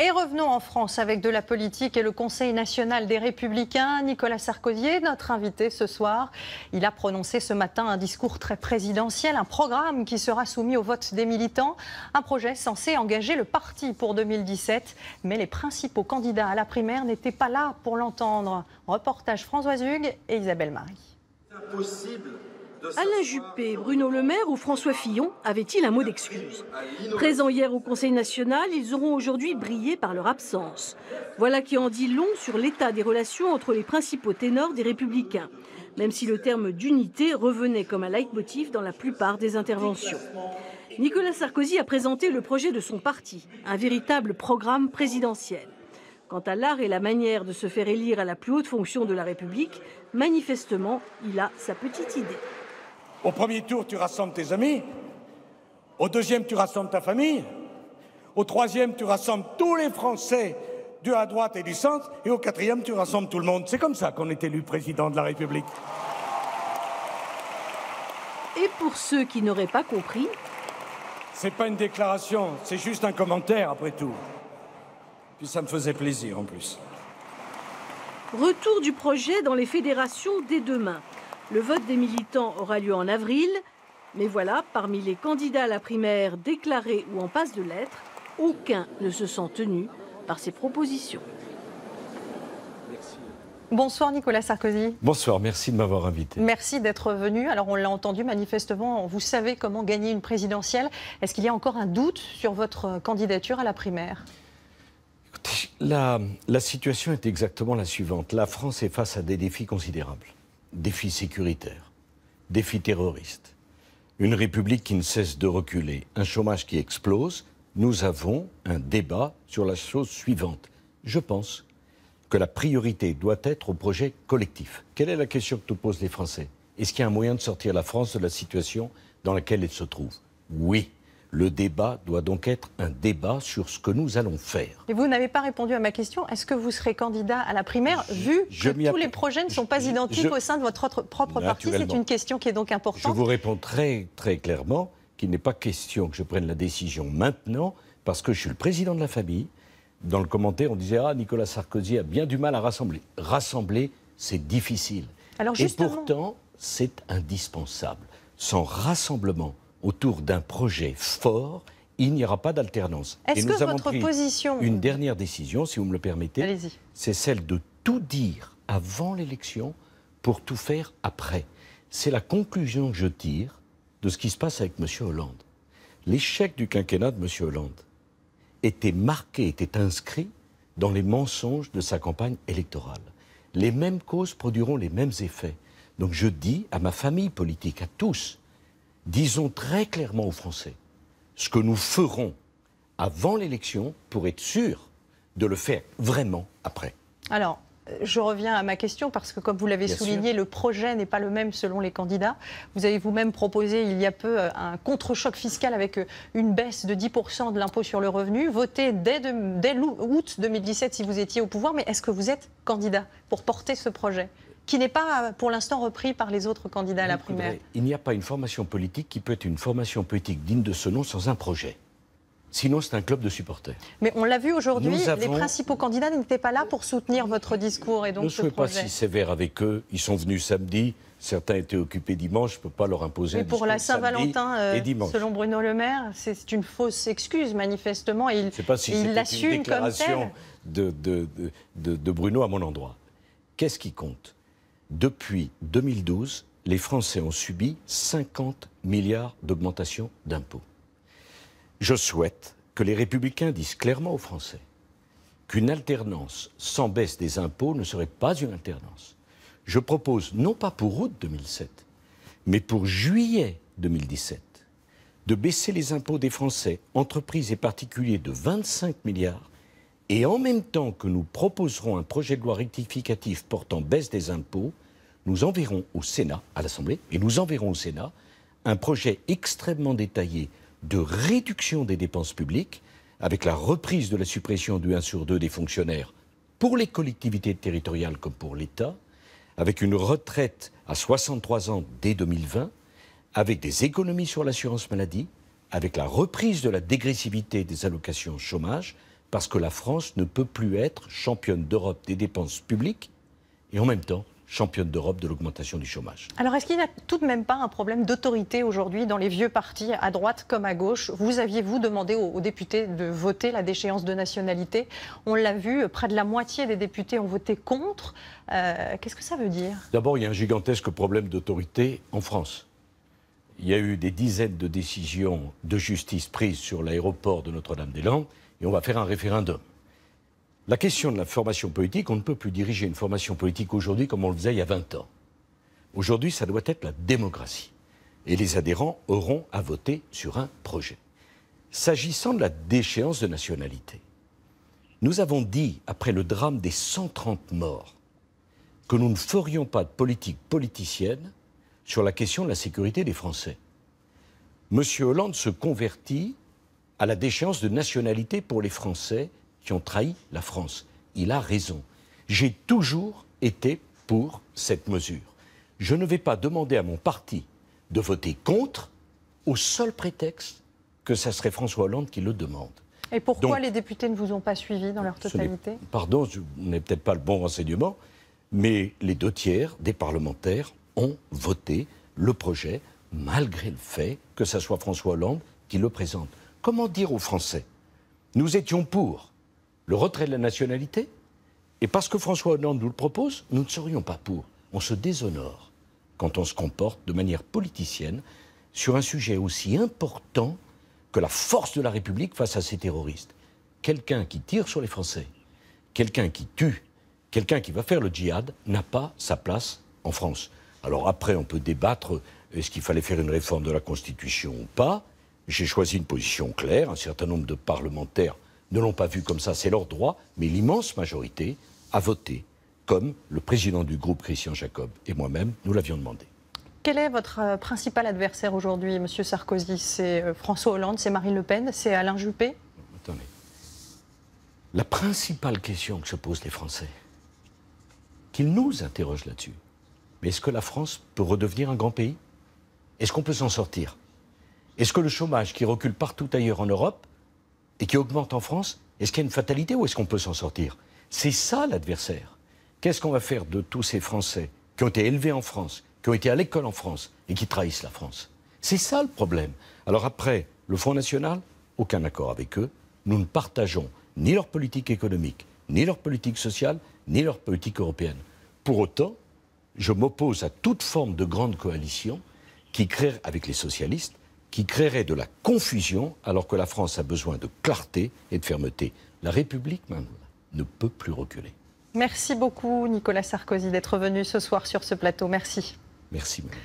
Et revenons en France avec de la politique et le Conseil national des Républicains. Nicolas Sarkozy est notre invité ce soir. Il a prononcé ce matin un discours très présidentiel, un programme qui sera soumis au vote des militants, un projet censé engager le parti pour 2017. Mais les principaux candidats à la primaire n'étaient pas là pour l'entendre. Reportage Françoise Hugues et Isabelle Marie. Alain Juppé, Bruno Le Maire ou François Fillon avaient-ils un mot d'excuse? Présents hier au Conseil national, ils auront aujourd'hui brillé par leur absence. Voilà qui en dit long sur l'état des relations entre les principaux ténors des Républicains, même si le terme d'unité revenait comme un leitmotiv dans la plupart des interventions. Nicolas Sarkozy a présenté le projet de son parti, un véritable programme présidentiel. Quant à l'art et la manière de se faire élire à la plus haute fonction de la République, manifestement, il a sa petite idée. Au premier tour, tu rassembles tes amis. Au deuxième, tu rassembles ta famille. Au troisième, tu rassembles tous les Français de la droite et du centre. Et au quatrième, tu rassembles tout le monde. C'est comme ça qu'on est élu président de la République. Et pour ceux qui n'auraient pas compris... C'est pas une déclaration, c'est juste un commentaire, après tout. Puis ça me faisait plaisir, en plus. Retour du projet dans les fédérations dès demain. Le vote des militants aura lieu en avril. Mais voilà, parmi les candidats à la primaire déclarés ou en passe de l'être, aucun ne se sent tenu par ces propositions. Bonsoir Nicolas Sarkozy. Bonsoir, merci de m'avoir invité. Merci d'être venu. Alors on l'a entendu, manifestement, vous savez comment gagner une présidentielle. Est-ce qu'il y a encore un doute sur votre candidature à la primaire? Écoutez, la situation est exactement la suivante. La France est face à des défis considérables. Défis sécuritaires, défis terroristes, une République qui ne cesse de reculer, un chômage qui explose. Nous avons un débat sur la chose suivante. Je pense que la priorité doit être au projet collectif. Quelle est la question que nous posent les Français? Est-ce qu'il y a un moyen de sortir la France de la situation dans laquelle elle se trouve? Oui. Le débat doit donc être un débat sur ce que nous allons faire. Et vous n'avez pas répondu à ma question. Est-ce que vous serez candidat à la primaire, vu que tous les projets ne sont pas identiques au sein de votre propre parti? C'est une question qui est donc importante. Je vous réponds très, très clairement qu'il n'est pas question que je prenne la décision maintenant, parce que je suis le président de la famille. Dans le commentaire, on disait « Ah, Nicolas Sarkozy a bien du mal à rassembler ». Rassembler, c'est difficile. Alors justement... Et pourtant, c'est indispensable. Sans rassemblement autour d'un projet fort, il n'y aura pas d'alternance. Est-ce que votre position... Une dernière décision, si vous me le permettez, c'est celle de tout dire avant l'élection pour tout faire après. C'est la conclusion que je tire de ce qui se passe avec M. Hollande. L'échec du quinquennat de M. Hollande était marqué, était inscrit dans les mensonges de sa campagne électorale. Les mêmes causes produiront les mêmes effets. Donc je dis à ma famille politique, à tous, disons très clairement aux Français ce que nous ferons avant l'élection pour être sûr de le faire vraiment après. Alors, je reviens à ma question parce que, comme vous l'avez souligné, le projet n'est pas le même selon les candidats. Vous avez vous-même proposé il y a peu un contre-choc fiscal avec une baisse de 10% de l'impôt sur le revenu, voté dès août 2017 si vous étiez au pouvoir. Mais est-ce que vous êtes candidat pour porter ce projet qui n'est pas, pour l'instant, repris par les autres candidats à la primaire? Il n'y a pas une formation politique qui peut être une formation politique digne de ce nom sans un projet. Sinon, c'est un club de supporters. Mais on l'a vu aujourd'hui, les principaux candidats n'étaient pas là pour soutenir votre discours et donc ce projet. Ne soyez pas si sévère avec eux. Ils sont venus samedi, certains étaient occupés dimanche, je ne peux pas leur imposer un discours pour la Saint-Valentin, selon Bruno Le Maire, c'est une fausse excuse, manifestement, et il l'assume comme tel. De Bruno à mon endroit. Qu'est-ce qui compte? Depuis 2012, les Français ont subi 50 milliards d'augmentation d'impôts. Je souhaite que les Républicains disent clairement aux Français qu'une alternance sans baisse des impôts ne serait pas une alternance. Je propose, non pas pour août 2007, mais pour juillet 2017, de baisser les impôts des Français, entreprises et particuliers, de 25 milliards, et en même temps que nous proposerons un projet de loi rectificatif portant baisse des impôts, nous enverrons au Sénat, à l'Assemblée, et nous enverrons au Sénat un projet extrêmement détaillé de réduction des dépenses publiques, avec la reprise de la suppression du 1 sur 2 des fonctionnaires pour les collectivités territoriales comme pour l'État, avec une retraite à 63 ans dès 2020, avec des économies sur l'assurance maladie, avec la reprise de la dégressivité des allocations chômage, parce que la France ne peut plus être championne d'Europe des dépenses publiques et en même temps championne d'Europe de l'augmentation du chômage. Alors est-ce qu'il n'y a tout de même pas un problème d'autorité aujourd'hui dans les vieux partis, à droite comme à gauche? Vous aviez-vous demandé aux députés de voter la déchéance de nationalité? On l'a vu, près de la moitié des députés ont voté contre. Qu'est-ce que ça veut dire? D'abord, il y a un gigantesque problème d'autorité en France. Il y a eu des dizaines de décisions de justice prises sur l'aéroport de Notre-Dame-des-Landes et on va faire un référendum. La question de la formation politique, on ne peut plus diriger une formation politique aujourd'hui comme on le faisait il y a 20 ans. Aujourd'hui, ça doit être la démocratie. Et les adhérents auront à voter sur un projet. S'agissant de la déchéance de nationalité, nous avons dit, après le drame des 130 morts, que nous ne ferions pas de politique politicienne sur la question de la sécurité des Français. Monsieur Hollande se convertit à la déchéance de nationalité pour les Français qui ont trahi la France. Il a raison. J'ai toujours été pour cette mesure. Je ne vais pas demander à mon parti de voter contre au seul prétexte que ça serait François Hollande qui le demande. Et pourquoi les députés ne vous ont pas suivi dans leur totalité? Pardon, je n'ai peut-être pas le bon renseignement, mais les 2/3 des parlementaires ont voté le projet malgré le fait que ce soit François Hollande qui le présente. Comment dire aux Français? Nous étions pour le retrait de la nationalité, et parce que François Hollande nous le propose, nous ne serions pas pour. On se déshonore quand on se comporte de manière politicienne sur un sujet aussi important que la force de la République face à ces terroristes. Quelqu'un qui tire sur les Français, quelqu'un qui tue, quelqu'un qui va faire le djihad, n'a pas sa place en France. Alors après, on peut débattre, est-ce qu'il fallait faire une réforme de la Constitution ou pas? J'ai choisi une position claire, un certain nombre de parlementaires ne l'ont pas vu comme ça, c'est leur droit, mais l'immense majorité a voté comme le président du groupe Christian Jacob et moi-même, nous l'avions demandé. Quel est votre principal adversaire aujourd'hui, M. Sarkozy? C'est François Hollande, c'est Marine Le Pen, c'est Alain Juppé? Attendez. La principale question que se posent les Français, qu'ils nous interrogent là-dessus, mais est-ce que la France peut redevenir un grand pays? Est-ce qu'on peut s'en sortir? Est-ce que le chômage qui recule partout ailleurs en Europe et qui augmente en France, est-ce qu'il y a une fatalité ou est-ce qu'on peut s'en sortir? C'est ça l'adversaire. Qu'est-ce qu'on va faire de tous ces Français qui ont été élevés en France, qui ont été à l'école en France et qui trahissent la France? C'est ça le problème. Alors après, le Front National, aucun accord avec eux. Nous ne partageons ni leur politique économique, ni leur politique sociale, ni leur politique européenne. Pour autant, je m'oppose à toute forme de grande coalition qui créerait, avec les socialistes, qui créerait de la confusion alors que la France a besoin de clarté et de fermeté. La République, même, ne peut plus reculer. Merci beaucoup, Nicolas Sarkozy, d'être venu ce soir sur ce plateau. Merci. Merci, madame.